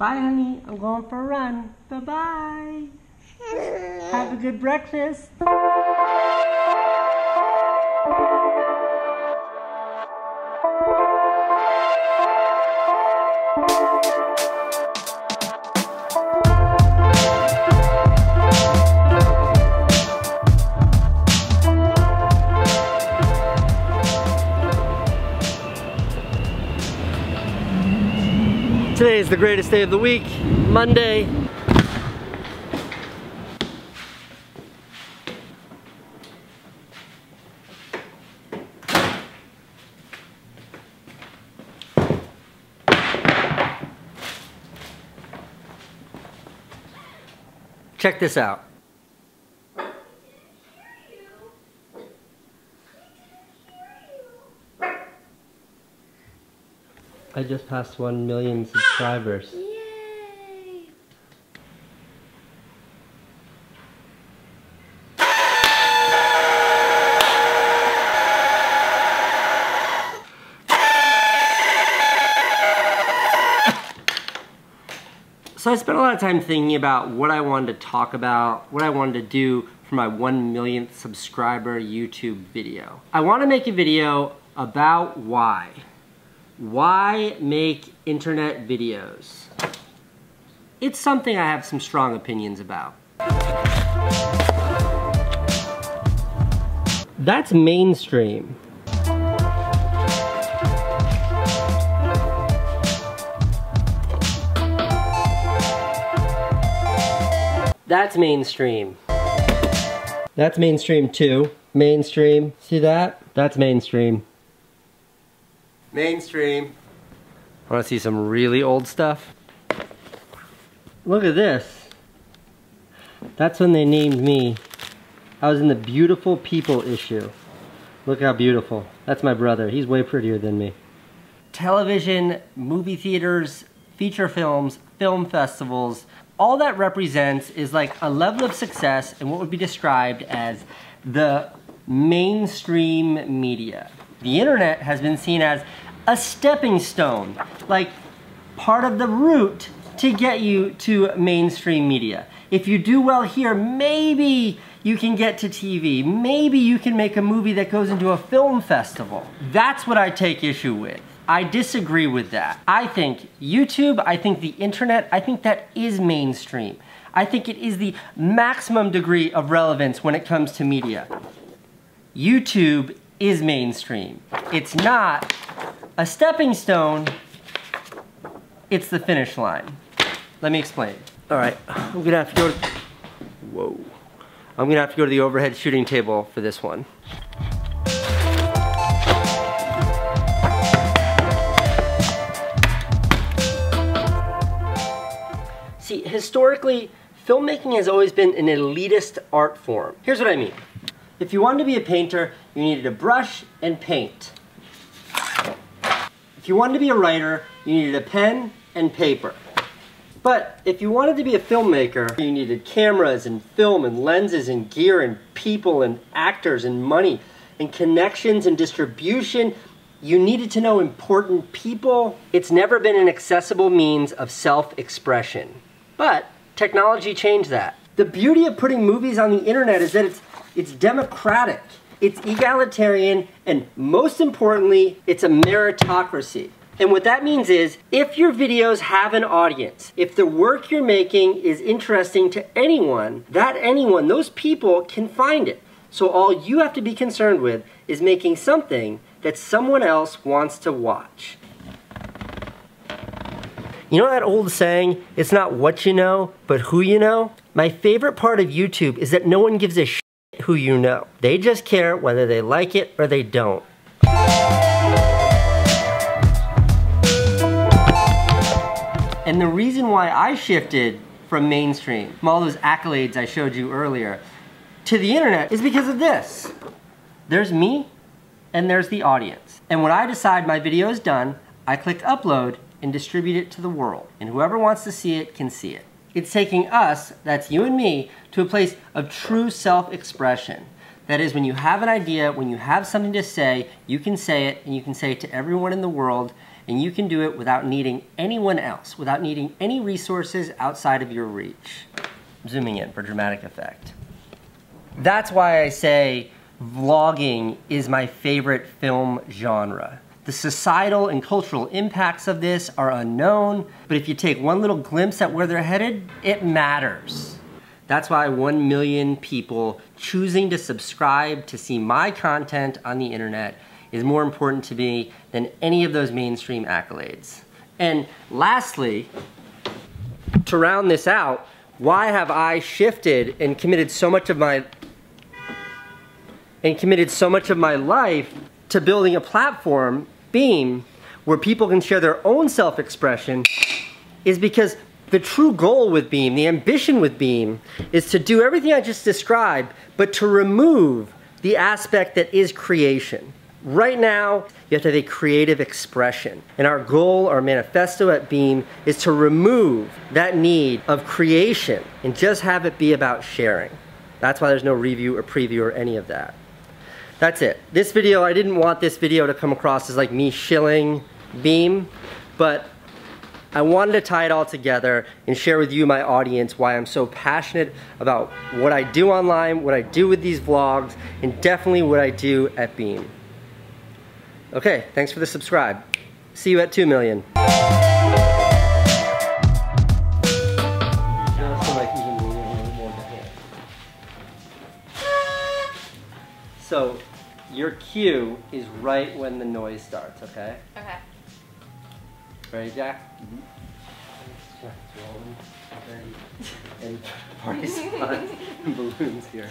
Bye, honey. I'm going for a run. Bye-bye. Have a good breakfast. Today is the greatest day of the week, Monday. Check this out. I just passed 1 million subscribers. Yay! So I spent a lot of time thinking about what I wanted to talk about, what I wanted to do for my 1 millionth subscriber YouTube video. I want to make a video about why. Why make internet videos? It's something I have some strong opinions about. That's mainstream. That's mainstream. That's mainstream too. Mainstream. See that? That's mainstream. Mainstream. Want to see some really old stuff? Look at this. That's when they named me. I was in the Beautiful People issue. Look how beautiful. That's my brother. He's way prettier than me. Television, movie theaters, feature films, film festivals, all that represents is like a level of success in what would be described as the mainstream media. The internet has been seen as a stepping stone, like part of the route to get you to mainstream media. If you do well here, maybe you can get to TV. Maybe you can make a movie that goes into a film festival. That's what I take issue with. I disagree with that. I think YouTube, I think the internet, I think that is mainstream. I think it is the maximum degree of relevance when it comes to media. YouTube is mainstream. It's not a stepping stone, it's the finish line. Let me explain. All right, I'm gonna have to go to, whoa. I'm gonna have to go to the overhead shooting table for this one. See, historically, filmmaking has always been an elitist art form. Here's what I mean. If you wanted to be a painter, you needed a brush and paint. If you wanted to be a writer, you needed a pen and paper. But if you wanted to be a filmmaker, you needed cameras and film and lenses and gear and people and actors and money and connections and distribution. You needed to know important people. It's never been an accessible means of self-expression. But technology changed that. The beauty of putting movies on the internet is that it's democratic, it's egalitarian, and most importantly, it's a meritocracy. And what that means is, if your videos have an audience, if the work you're making is interesting to anyone, those people can find it. So all you have to be concerned with is making something that someone else wants to watch. You know that old saying, it's not what you know, but who you know? My favorite part of YouTube is that no one gives a shit who you know. They just care whether they like it or they don't. And the reason why I shifted from mainstream, from all those accolades I showed you earlier, to the internet is because of this. There's me, and there's the audience. And when I decide my video is done, I click upload and distribute it to the world. And whoever wants to see it can see it. It's taking us, that's you and me, to a place of true self-expression. That is, when you have an idea, when you have something to say, you can say it, and you can say it to everyone in the world, And you can do it without needing anyone else, without needing any resources outside of your reach. I'm zooming in for dramatic effect. That's why I say vlogging is my favorite film genre. The societal and cultural impacts of this are unknown, but if you take one little glimpse at where they're headed, it matters. That's why 1 million people choosing to subscribe to see my content on the internet is more important to me than any of those mainstream accolades. And lastly, to round this out, why have I shifted and committed so much of my life to building a platform, Beme, where people can share their own self-expression, is because the true goal with Beme, the ambition with Beme, is to do everything I just described, but to remove the aspect that is creation. Right now, you have to have a creative expression. And our goal, our manifesto at Beme, is to remove that need of creation and just have it be about sharing. That's why there's no review or preview or any of that. That's it. This video, I didn't want this video to come across as like me shilling Beme, but I wanted to tie it all together and share with you, my audience, why I'm so passionate about what I do online, what I do with these vlogs, and definitely what I do at Beme. Okay, thanks for the subscribe. See you at 2 million. So, your cue is right when the noise starts, okay? Okay. Ready, Jack? And party spots and balloons here.